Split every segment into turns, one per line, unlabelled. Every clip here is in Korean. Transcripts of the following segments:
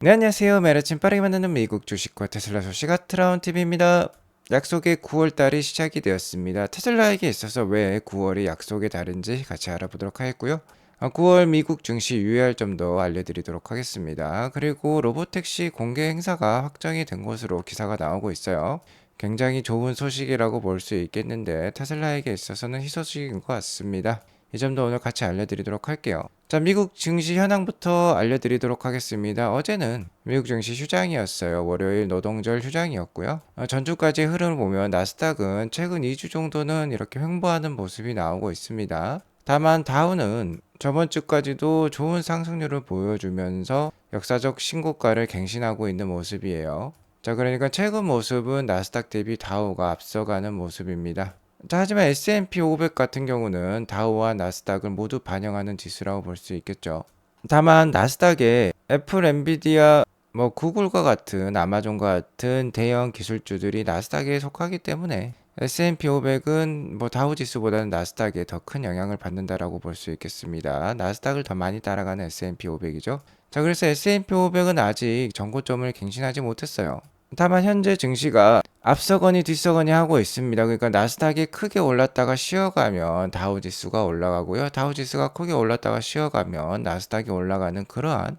네, 안녕하세요. 매일 아침 빠르게 만드는 미국 주식과 테슬라 소식 아트라운 TV입니다. 약속의 9월달이 시작이 되었습니다. 테슬라에게 있어서 왜 9월이 약속이 다른지 같이 알아보도록 하겠고요. 9월 미국 증시 유의할 점도 알려드리도록 하겠습니다. 그리고 로보택시 공개 행사가 확정이 된 것으로 기사가 나오고 있어요. 굉장히 좋은 소식이라고 볼 수 있겠는데 테슬라에게 있어서는 희소식인 것 같습니다. 이 점도 오늘 같이 알려드리도록 할게요. 자, 미국 증시 현황부터 알려드리도록 하겠습니다. 어제는 미국 증시 휴장이었어요. 월요일 노동절 휴장이었고요. 전주까지의 흐름을 보면 나스닥은 최근 2주 정도는 이렇게 횡보하는 모습이 나오고 있습니다. 다만 다우는 저번 주까지도 좋은 상승률을 보여주면서 역사적 신고가를 갱신하고 있는 모습이에요. 자, 그러니까 최근 모습은 나스닥 대비 다우가 앞서가는 모습입니다. 자, 하지만 S&P 500 같은 경우는 다우와 나스닥을 모두 반영하는 지수라고 볼 수 있겠죠. 다만 나스닥에 애플, 엔비디아, 구글과 같은 아마존과 같은 대형 기술주들이 나스닥에 속하기 때문에 S&P 500은 다우 지수보다는 나스닥에 더 큰 영향을 받는다라고 볼 수 있겠습니다. 나스닥을 더 많이 따라가는 S&P 500이죠. 자, 그래서 S&P 500은 아직 전고점을 갱신하지 못했어요. 다만 현재 증시가 앞서거니 뒤서거니 하고 있습니다. 그러니까 나스닥이 크게 올랐다가 쉬어가면 다우 지수가 올라가고요. 다우 지수가 크게 올랐다가 쉬어가면 나스닥이 올라가는 그러한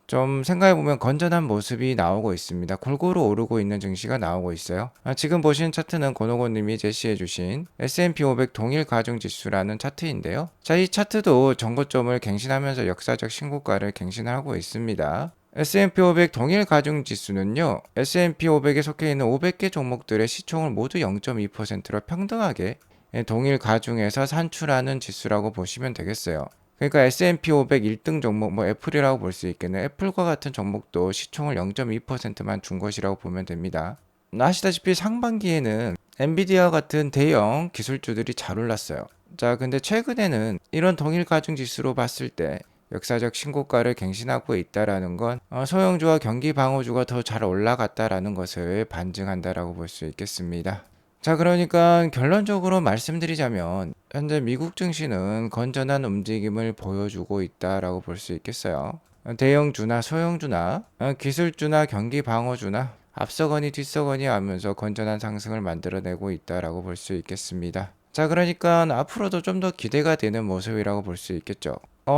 좀 생각해보면 건전한 모습이 나오고 있습니다. 골고루 오르고 있는 증시가 나오고 있어요. 지금 보시는 차트는 권호곤님이 제시해주신 S&P 500 동일 가중지수라는 차트인데요. 자, 이 차트도 전고점을 갱신하면서 역사적 신고가를 갱신하고 있습니다. S&P 500 동일 가중지수는요, S&P 500에 속해 있는 500개 종목들의 시총을 모두 0.2%로 평등하게 동일 가중에서 산출하는 지수라고 보시면 되겠어요. 그러니까 S&P 500 1등 종목, 애플이라고 볼 수 있겠네요. 애플과 같은 종목도 시총을 0.2%만 준 것이라고 보면 됩니다. 아시다시피 상반기에는 엔비디아 같은 대형 기술주들이 잘 올랐어요. 자, 근데 최근에는 이런 동일 가중 지수로 봤을 때 역사적 신고가를 갱신하고 있다라는 건 소형주와 경기 방어주가 더 잘 올라갔다라는 것을 반증한다라고 볼 수 있겠습니다. 자, 그러니까 결론적으로 말씀드리자면 현재 미국 증시는 건전한 움직임을 보여주고 있다라고 볼 수 있겠어요. 대형주나 소형주나 기술주나 경기 방어주나 앞서거니 뒤서거니 하면서 건전한 상승을 만들어내고 있다라고 볼 수 있겠습니다. 자, 그러니까 앞으로도 좀 더 기대가 되는 모습이라고 볼 수 있겠죠.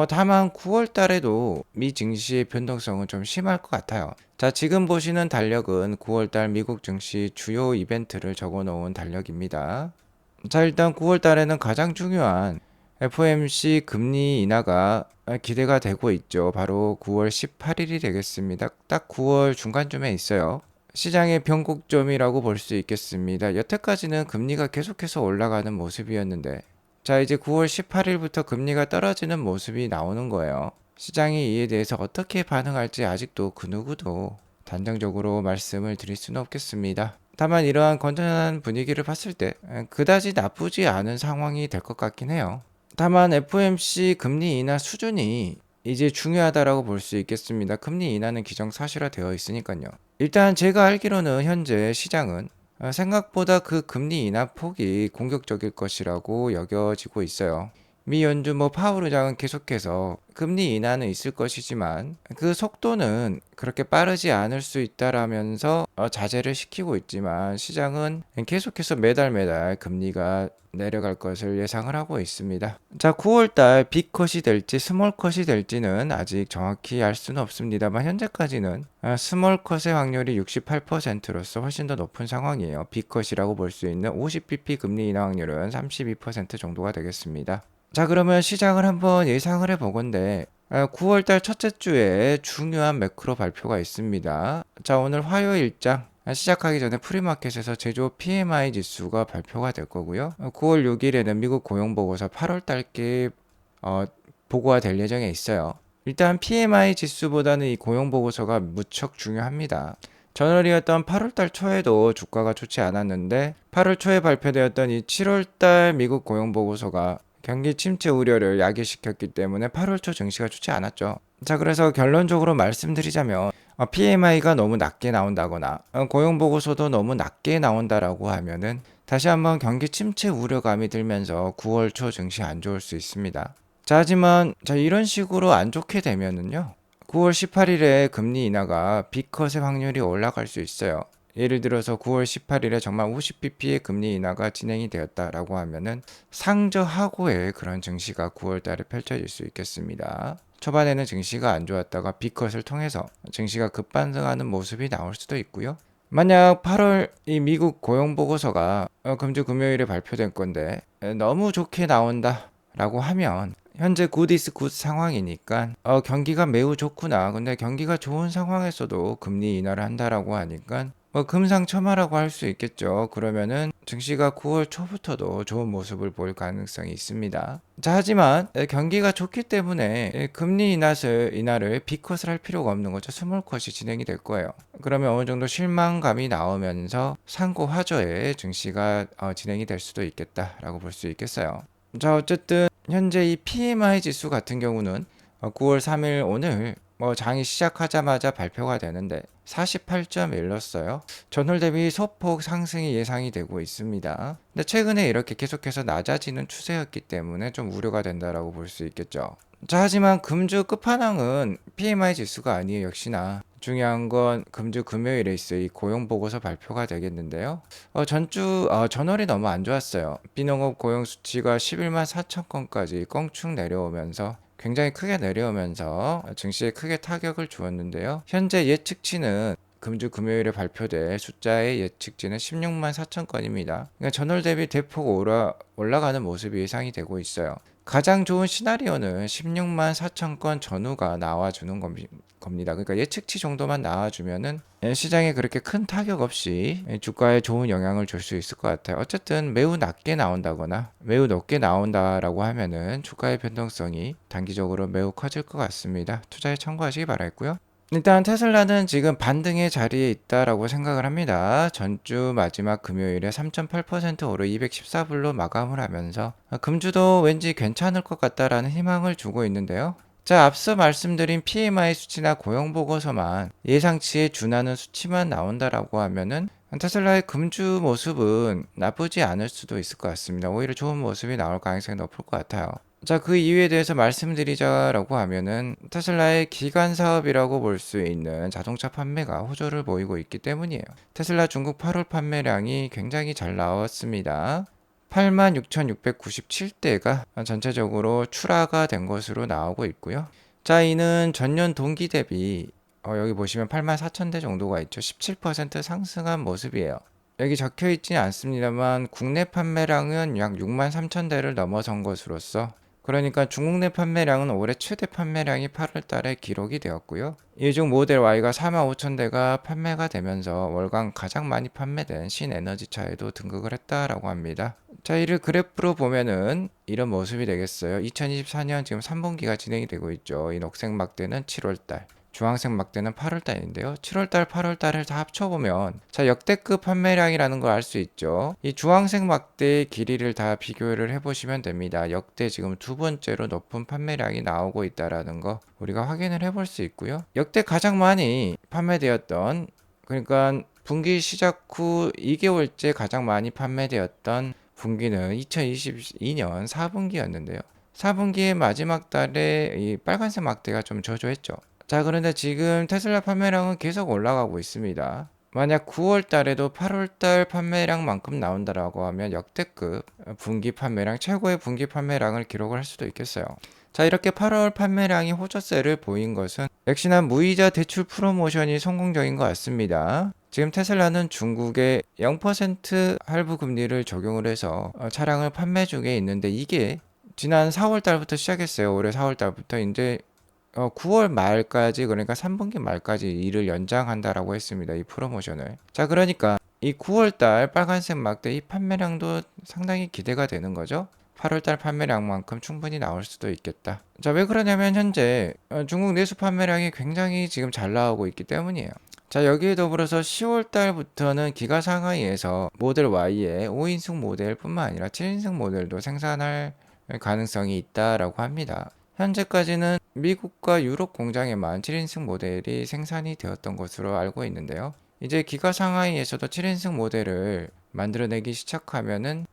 다만 9월 달에도 미 증시의 변동성은 좀 심할 것 같아요. 자, 지금 보시는 달력은 9월 달 미국 증시 주요 이벤트를 적어 놓은 달력입니다. 자, 일단 9월 달에는 가장 중요한 FOMC 금리 인하가 기대가 되고 있죠. 바로 9월 18일이 되겠습니다. 딱 9월 중간쯤에 있어요. 시장의 변곡점이라고 볼 수 있겠습니다. 여태까지는 금리가 계속해서 올라가는 모습이었는데, 자, 이제 9월 18일부터 금리가 떨어지는 모습이 나오는 거예요. 시장이 이에 대해서 어떻게 반응할지 아직도 그 누구도 단정적으로 말씀을 드릴 수는 없겠습니다. 다만 이러한 건전한 분위기를 봤을 때 그다지 나쁘지 않은 상황이 될 것 같긴 해요. 다만 FOMC 금리 인하 수준이 이제 중요하다라고 볼 수 있겠습니다. 금리 인하는 기정사실화되어 있으니까요. 일단 제가 알기로는 현재 시장은 생각보다 그 금리 인하 폭이 공격적일 것이라고 여겨지고 있어요. 미 연준 파월 의장은 계속해서 금리 인하는 있을 것이지만 그 속도는 그렇게 빠르지 않을 수 있다라면서 자제를 시키고 있지만 시장은 계속해서 매달 금리가 내려갈 것을 예상을 하고 있습니다. 자, 9월달 빅컷이 될지 스몰컷이 될지는 아직 정확히 알 수는 없습니다만 현재까지는 스몰컷의 확률이 68%로서 훨씬 더 높은 상황이에요. 빅컷이라고 볼 수 있는 50bp 금리 인하 확률은 32% 정도가 되겠습니다. 자, 그러면 시장을 한번 예상을 해보건데 9월달 첫째 주에 중요한 매크로 발표가 있습니다. 자, 오늘 화요일장 시작하기 전에 프리마켓에서 제조 PMI 지수가 발표가 될 거고요. 9월 6일에는 미국 고용보고서 8월달께 보고가 될 예정에 있어요. 일단 PMI 지수보다는 이 고용보고서가 무척 중요합니다. 전월이었던 8월달 초에도 주가가 좋지 않았는데 8월 초에 발표되었던 이 7월달 미국 고용보고서가 경기 침체 우려를 야기시켰기 때문에 8월 초 증시가 좋지 않았죠. 자, 그래서 결론적으로 말씀드리자면 PMI가 너무 낮게 나온다거나 고용보고서도 너무 낮게 나온다라고 하면은 다시 한번 경기 침체 우려감이 들면서 9월 초 증시 안 좋을 수 있습니다. 자, 하지만 이런 식으로 안 좋게 되면은요, 9월 18일에 금리 인하가 B컷의 확률이 올라갈 수 있어요. 예를 들어서 9월 18일에 정말 50bp의 금리 인하가 진행이 되었다라고 하면은 상저하고의 그런 증시가 9월 달에 펼쳐질 수 있겠습니다. 초반에는 증시가 안 좋았다가 B컷을 통해서 증시가 급반등하는 모습이 나올 수도 있고요. 만약 8월 이 미국 고용 보고서가 금주 금요일에 발표된 건데 너무 좋게 나온다라고 하면 현재 굿이스 굿 상황이니까 경기가 매우 좋구나. 근데 경기가 좋은 상황에서도 금리 인하를 한다라고 하니까 금상첨화라고 할 수 있겠죠. 그러면은 증시가 9월 초부터도 좋은 모습을 볼 가능성이 있습니다. 자, 하지만 경기가 좋기 때문에 금리 인하를 B컷을 할 필요가 없는 거죠. 스몰컷이 진행이 될 거예요. 그러면 어느 정도 실망감이 나오면서 상고 하저에 증시가 진행이 될 수도 있겠다라고 볼 수 있겠어요. 자, 어쨌든 현재 이 PMI 지수 같은 경우는 9월 3일 오늘 장이 시작하자마자 발표가 되는데 48.1였어요. 전월 대비 소폭 상승이 예상이 되고 있습니다. 근데 최근에 이렇게 계속해서 낮아지는 추세였기 때문에 좀 우려가 된다라고 볼 수 있겠죠. 자, 하지만 금주 끝판왕은 PMI 지수가 아니에요. 역시나 중요한 건 금주 금요일에 있어요. 이 고용 보고서 발표가 되겠는데요. 전월이 너무 안 좋았어요. 비농업 고용 수치가 11만 4천 건까지 껑충 내려오면서 굉장히 크게 내려오면서 증시에 크게 타격을 주었는데요. 현재 예측치는 금주 금요일에 발표될 숫자의 예측치는 16만 4천 건입니다. 그러니까 전월 대비 대폭 올라가는 모습이 예상이 되고 있어요. 가장 좋은 시나리오는 16만 4천 건 전후가 나와주는 겁니다. 그러니까 예측치 정도만 나와주면은 시장에 그렇게 큰 타격 없이 주가에 좋은 영향을 줄 수 있을 것 같아요. 어쨌든 매우 낮게 나온다거나 매우 높게 나온다라고 하면은 주가의 변동성이 단기적으로 매우 커질 것 같습니다. 투자에 참고하시기 바라겠고요. 일단 테슬라는 지금 반등의 자리에 있다라고 생각을 합니다. 전주 마지막 금요일에 3.8% 오르 214불로 마감을 하면서 금주도 왠지 괜찮을 것 같다라는 희망을 주고 있는데요. 자, 앞서 말씀드린 PMI 수치나 고용 보고서만 예상치에 준하는 수치만 나온다라고 하면은 테슬라의 금주 모습은 나쁘지 않을 수도 있을 것 같습니다. 오히려 좋은 모습이 나올 가능성이 높을 것 같아요. 자, 그 이유에 대해서 말씀드리자라고 하면은 테슬라의 기간 사업이라고 볼 수 있는 자동차 판매가 호조를 보이고 있기 때문이에요. 테슬라 중국 8월 판매량이 굉장히 잘 나왔습니다. 86,697대가 전체적으로 출하가 된 것으로 나오고 있고요. 자, 이는 전년 동기 대비 여기 보시면 84,000대 정도가 있죠. 17% 상승한 모습이에요. 여기 적혀 있지는 않습니다만 국내 판매량은 약 63,000대를 넘어선 것으로서 그러니까 중국 내 판매량은 올해 최대 판매량이 8월 달에 기록이 되었고요. 이 중 모델 Y가 45,000대가 판매가 되면서 월간 가장 많이 판매된 신에너지차에도 등극을 했다라고 합니다. 자, 이를 그래프로 보면은 이런 모습이 되겠어요. 2024년 지금 3분기가 진행이 되고 있죠. 이 녹색 막대는 7월 달. 주황색 막대는 8월 달인데요. 7월 달, 8월 달을 다 합쳐보면 자, 역대급 판매량이라는 걸 알 수 있죠. 이 주황색 막대의 길이를 다 비교를 해보시면 됩니다. 역대 지금 두 번째로 높은 판매량이 나오고 있다라는 거 우리가 확인을 해볼 수 있고요. 역대 가장 많이 판매되었던 그러니까 분기 시작 후 2개월째 가장 많이 판매되었던 분기는 2022년 4분기였는데요. 4분기의 마지막 달에 이 빨간색 막대가 좀 저조했죠. 자, 그런데 지금 테슬라 판매량은 계속 올라가고 있습니다. 만약 9월 달에도 8월 달 판매량만큼 나온다라고 하면 역대급 분기 판매량, 최고의 분기 판매량을 기록을 할 수도 있겠어요. 자, 이렇게 8월 판매량이 호조세를 보인 것은 역시나 무이자 대출 프로모션이 성공적인 것 같습니다. 지금 테슬라는 중국에 0% 할부 금리를 적용을 해서 차량을 판매 중에 있는데 이게 지난 4월 달부터 시작했어요. 올해 4월 달부터 이제 9월 말까지 그러니까 3분기 말까지 이를 연장한다라고 했습니다. 이 프로모션을. 자, 그러니까 이 9월 달 빨간색 막대 이 판매량도 상당히 기대가 되는 거죠. 8월 달 판매량만큼 충분히 나올 수도 있겠다. 자, 왜 그러냐면 현재 중국 내수 판매량이 굉장히 지금 잘 나오고 있기 때문이에요. 자, 여기에 더불어서 10월 달부터는 기가 상하이에서 모델 Y의 5인승 모델뿐만 아니라 7인승 모델도 생산할 가능성이 있다라고 합니다. 현재까지는 미국과 유럽 공장에만 7인승 모델이 생산이 되었던 것으로 알고 있는데요. 이제 기가 상하이에서도 7인승 모델을 만들어내기 시작하면은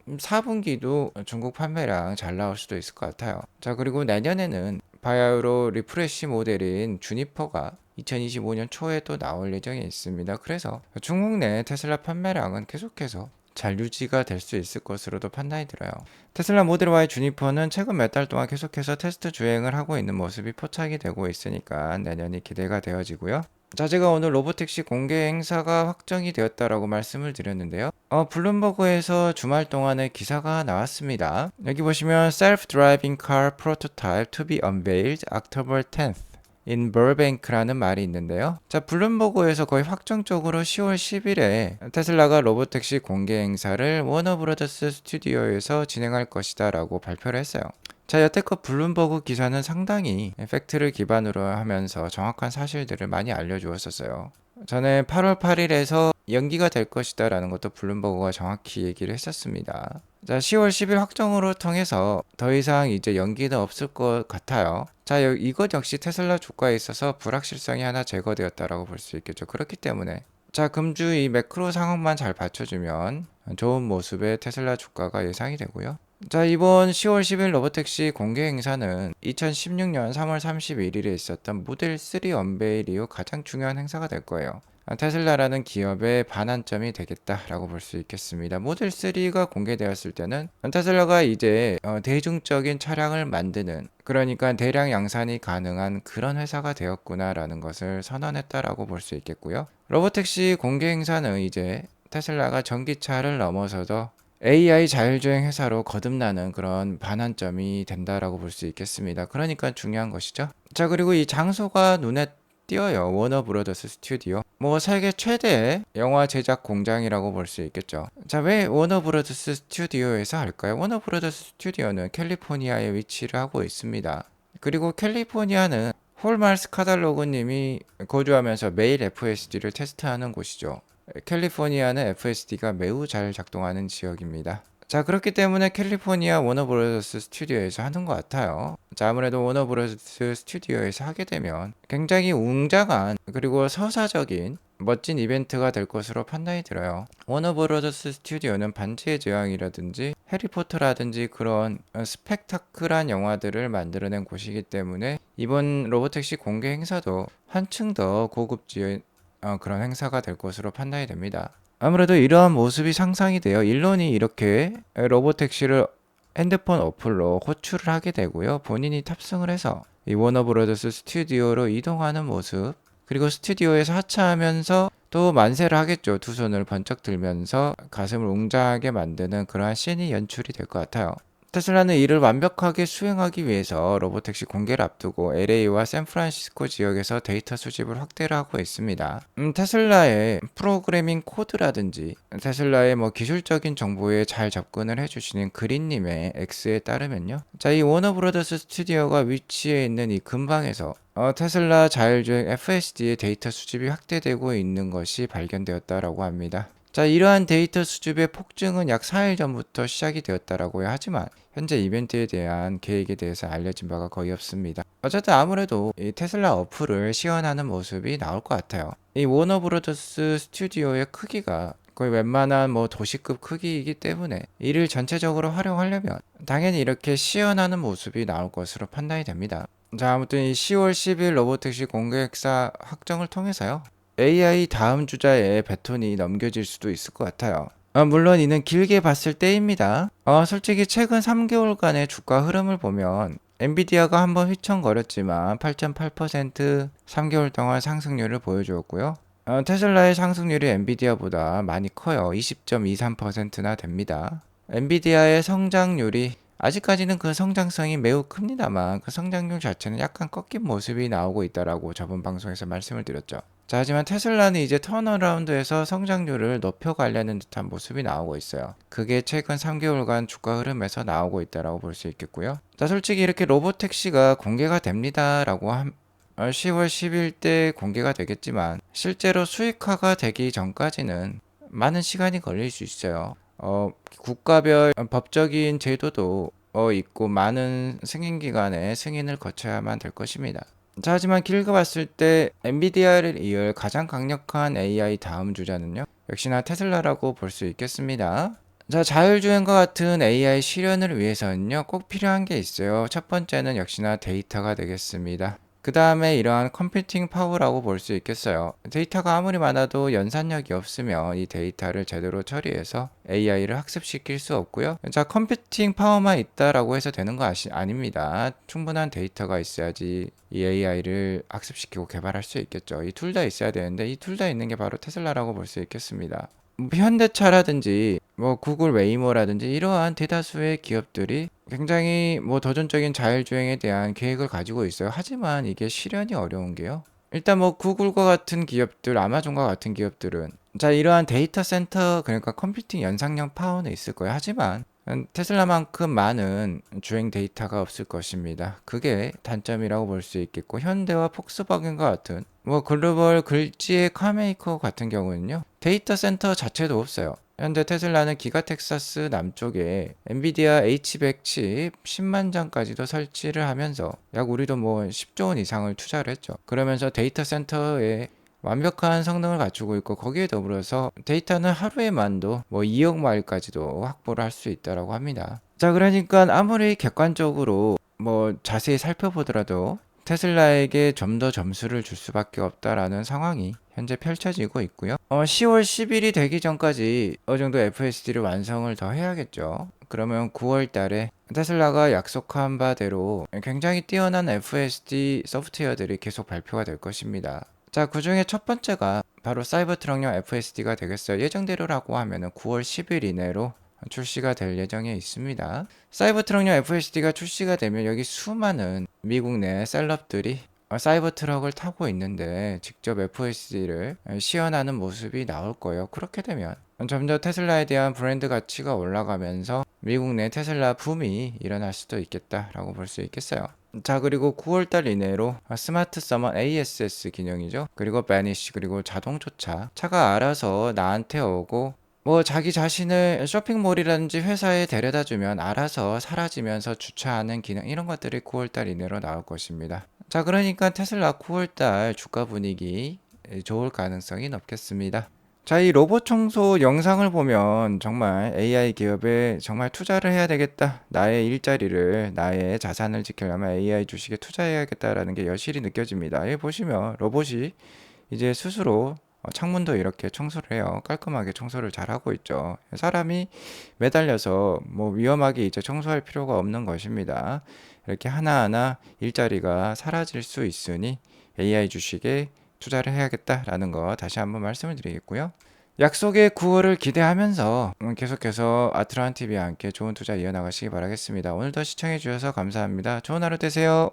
4분기도 중국 판매량 잘 나올 수도 있을 것 같아요. 자, 그리고 내년에는 바이오 리프레시 모델인 주니퍼가 2025년 초에 또 나올 예정에 있습니다. 그래서 중국 내 테슬라 판매량은 계속해서 잘 유지가 될 수 있을 것으로도 판단이 들어요. 테슬라 모델 Y 주니퍼는 최근 몇 달 동안 계속해서 테스트 주행을 하고 있는 모습이 포착이 되고 있으니까 내년이 기대가 되어지고요. 자, 제가 오늘 로보택시 공개 행사가 확정이 되었다라고 말씀을 드렸는데요. 블룸버그에서 주말 동안에 기사가 나왔습니다. 여기 보시면 Self-driving car prototype to be unveiled October 10th in Burbank라는 말이 있는데요. 자, 블룸버그에서 거의 확정적으로 10월 10일에 테슬라가 로보택시 공개 행사를 워너브라더스 스튜디오에서 진행할 것이다 라고 발표를 했어요. 자, 여태껏 블룸버그 기사는 상당히 팩트를 기반으로 하면서 정확한 사실들을 많이 알려주었었어요. 전에 8월 8일에서 연기가 될 것이다 라는 것도 블룸버그가 정확히 얘기를 했었습니다. 자, 10월 10일 확정으로 통해서 더 이상 이제 연기는 없을 것 같아요. 자, 이것 역시 테슬라 주가에 있어서 불확실성이 하나 제거되었다라고 볼 수 있겠죠. 그렇기 때문에 자, 금주 이 매크로 상황만 잘 받쳐주면 좋은 모습의 테슬라 주가가 예상이 되고요. 자, 이번 10월 10일 로보택시 공개 행사는 2016년 3월 31일에 있었던 모델 3 언베일 이후 가장 중요한 행사가 될 거예요. 테슬라라는 기업의 반환점이 되겠다라고 볼 수 있겠습니다. 모델 3가 공개되었을 때는 테슬라가 이제 대중적인 차량을 만드는, 그러니까 대량 양산이 가능한 그런 회사가 되었구나라는 것을 선언했다라고 볼 수 있겠고요. 로보택시 공개 행사는 이제 테슬라가 전기차를 넘어서도 AI 자율주행 회사로 거듭나는 그런 반환점이 된다라고 볼 수 있겠습니다. 그러니까 중요한 것이죠. 자, 그리고 이 장소가 눈에 띄어요. 워너브라더스 스튜디오. 뭐 세계 최대의 영화 제작 공장이라고 볼 수 있겠죠. 자, 왜 워너브라더스 스튜디오에서 할까요? 워너브라더스 스튜디오는 캘리포니아에 위치를 하고 있습니다. 그리고 캘리포니아는 홀마르스 카달로그님이 거주하면서 매일 FSD를 테스트하는 곳이죠. 캘리포니아는 FSD가 매우 잘 작동하는 지역입니다. 자, 그렇기 때문에 캘리포니아 워너브라더스 스튜디오에서 하는 것 같아요. 자, 아무래도 워너브라더스 스튜디오에서 하게 되면 굉장히 웅장한 그리고 서사적인 멋진 이벤트가 될 것으로 판단이 들어요. 워너브라더스 스튜디오는 반지의 제왕이라든지 해리포터라든지 그런 스펙타클한 영화들을 만들어낸 곳이기 때문에 이번 로보택시 공개 행사도 한층 더 고급진 그런 행사가 될 것으로 판단이 됩니다. 아무래도 이러한 모습이 상상이 돼요. 일론이 이렇게 로보택시를 핸드폰 어플로 호출을 하게 되고요. 본인이 탑승을 해서 이 워너브라더스 스튜디오로 이동하는 모습, 그리고 스튜디오에서 하차하면서 또 만세를 하겠죠. 두 손을 번쩍 들면서 가슴을 웅장하게 만드는 그러한 씬이 연출이 될 것 같아요. 테슬라는 이를 완벽하게 수행하기 위해서 로보택시 공개를 앞두고 LA와 샌프란시스코 지역에서 데이터 수집을 확대를 하고 있습니다. 테슬라의 프로그래밍 코드라든지 테슬라의 기술적인 정보에 잘 접근을 해주시는 그린님의 X에 따르면요. 자, 이 워너브라더스 스튜디오가 위치해 있는 이 근방에서 테슬라 자율주행 FSD의 데이터 수집이 확대되고 있는 것이 발견되었다라고 합니다. 자, 이러한 데이터 수집의 폭증은 약 4일 전부터 시작이 되었다라고 하지만 현재 이벤트에 대한 계획에 대해서 알려진 바가 거의 없습니다. 어쨌든 아무래도 이 테슬라 어플을 시연하는 모습이 나올 것 같아요. 이 워너브라더스 스튜디오의 크기가 거의 웬만한 도시급 크기이기 때문에 이를 전체적으로 활용하려면 당연히 이렇게 시연하는 모습이 나올 것으로 판단이 됩니다. 자, 아무튼 이 10월 10일 로보택시 공개 행사 확정을 통해서요. AI 다음 주자에 배턴이 넘겨질 수도 있을 것 같아요. 물론 이는 길게 봤을 때입니다. 솔직히 최근 3개월간의 주가 흐름을 보면 엔비디아가 한번 휘청거렸지만 8.8% 3개월 동안 상승률을 보여주었고요. 테슬라의 상승률이 엔비디아보다 많이 커요. 20.23%나 됩니다. 엔비디아의 성장률이 아직까지는 그 성장성이 매우 큽니다만 그 성장률 자체는 약간 꺾인 모습이 나오고 있다라고 저번 방송에서 말씀을 드렸죠. 자, 하지만 테슬라는 이제 턴어라운드에서 성장률을 높여가려는 듯한 모습이 나오고 있어요. 그게 최근 3개월간 주가 흐름에서 나오고 있다라고 볼 수 있겠고요. 자, 솔직히 이렇게 로보택시가 공개가 됩니다라고 10월 10일 때 공개가 되겠지만 실제로 수익화가 되기 전까지는 많은 시간이 걸릴 수 있어요. 국가별 법적인 제도도 있고 많은 승인 기관의 승인을 거쳐야만 될 것입니다. 자, 하지만 길게 봤을 때 엔비디아를 이을 가장 강력한 AI 다음 주자는요. 역시나 테슬라라고 볼 수 있겠습니다. 자, 자율주행과 같은 AI 실현을 위해서는요, 꼭 필요한 게 있어요. 첫 번째는 역시나 데이터가 되겠습니다. 그 다음에 이러한 컴퓨팅 파워라고 볼 수 있겠어요. 데이터가 아무리 많아도 연산력이 없으면 이 데이터를 제대로 처리해서 AI를 학습시킬 수 없고요. 자, 컴퓨팅 파워만 있다라고 해서 되는 거 아닙니다. 충분한 데이터가 있어야지 이 AI를 학습시키고 개발할 수 있겠죠. 이 둘 다 있어야 되는데 이 둘 다 있는 게 바로 테슬라라고 볼 수 있겠습니다. 현대차라든지 구글 웨이모라든지 이러한 대다수의 기업들이 굉장히 도전적인 자율주행에 대한 계획을 가지고 있어요. 하지만 이게 실현이 어려운 게요. 일단 구글과 같은 기업들, 아마존과 같은 기업들은 자, 이러한 데이터 센터, 그러니까 컴퓨팅 연상형 파워는 있을 거예요. 하지만 테슬라만큼 많은 주행 데이터가 없을 것입니다. 그게 단점이라고 볼 수 있겠고, 현대와 폭스바겐과 같은 글로벌 글지의 카메이커 같은 경우는요, 데이터 센터 자체도 없어요. 현재 테슬라는 기가 텍사스 남쪽에 엔비디아 H100 칩 10만 장까지도 설치를 하면서 약 우리도 10조 원 이상을 투자를 했죠. 그러면서 데이터 센터에 완벽한 성능을 갖추고 있고, 거기에 더불어서 데이터는 하루에만도 2억 마일까지도 확보를 할 수 있다라고 합니다. 자, 그러니까 아무리 객관적으로 자세히 살펴보더라도 테슬라에게 좀 더 점수를 줄 수밖에 없다라는 상황이 현재 펼쳐지고 있고요. 10월 10일이 되기 전까지 어느 정도 FSD를 완성을 더 해야겠죠. 그러면 9월 달에 테슬라가 약속한 바대로 굉장히 뛰어난 FSD 소프트웨어들이 계속 발표가 될 것입니다. 자, 그 중에 첫 번째가 바로 사이버트럭용 FSD가 되겠어요. 예정대로라고 하면은 9월 10일 이내로 출시가 될 예정에 있습니다. 사이버트럭용 FSD가 출시가 되면 여기 수많은 미국 내 셀럽들이 사이버트럭을 타고 있는데 직접 FSD를 시연하는 모습이 나올 거예요. 그렇게 되면 점점 테슬라에 대한 브랜드 가치가 올라가면서 미국 내 테슬라 붐이 일어날 수도 있겠다라고 볼 수 있겠어요. 자, 그리고 9월달 이내로 스마트 서먼 ASS 기능이죠. 그리고 바니쉬, 그리고 자동 주차. 차가 알아서 나한테 오고 자기 자신을 쇼핑몰이라든지 회사에 데려다 주면 알아서 사라지면서 주차하는 기능, 이런 것들이 9월달 이내로 나올 것입니다. 자, 그러니까 테슬라 9월달 주가 분위기 좋을 가능성이 높겠습니다. 자, 이 로봇 청소 영상을 보면 정말 AI 기업에 정말 투자를 해야 되겠다. 나의 일자리를, 나의 자산을 지키려면 AI 주식에 투자해야겠다라는 게 여실히 느껴집니다. 여기 보시면 로봇이 이제 스스로 창문도 이렇게 청소를 해요. 깔끔하게 청소를 잘 하고 있죠. 사람이 매달려서 위험하게 이제 청소할 필요가 없는 것입니다. 이렇게 하나하나 일자리가 사라질 수 있으니 AI 주식에 투자를 해야겠다라는 거 다시 한번 말씀을 드리겠고요. 약속의 9월을 기대하면서 계속해서 아트란TV와 함께 좋은 투자 이어나가시기 바라겠습니다. 오늘도 시청해 주셔서 감사합니다. 좋은 하루 되세요.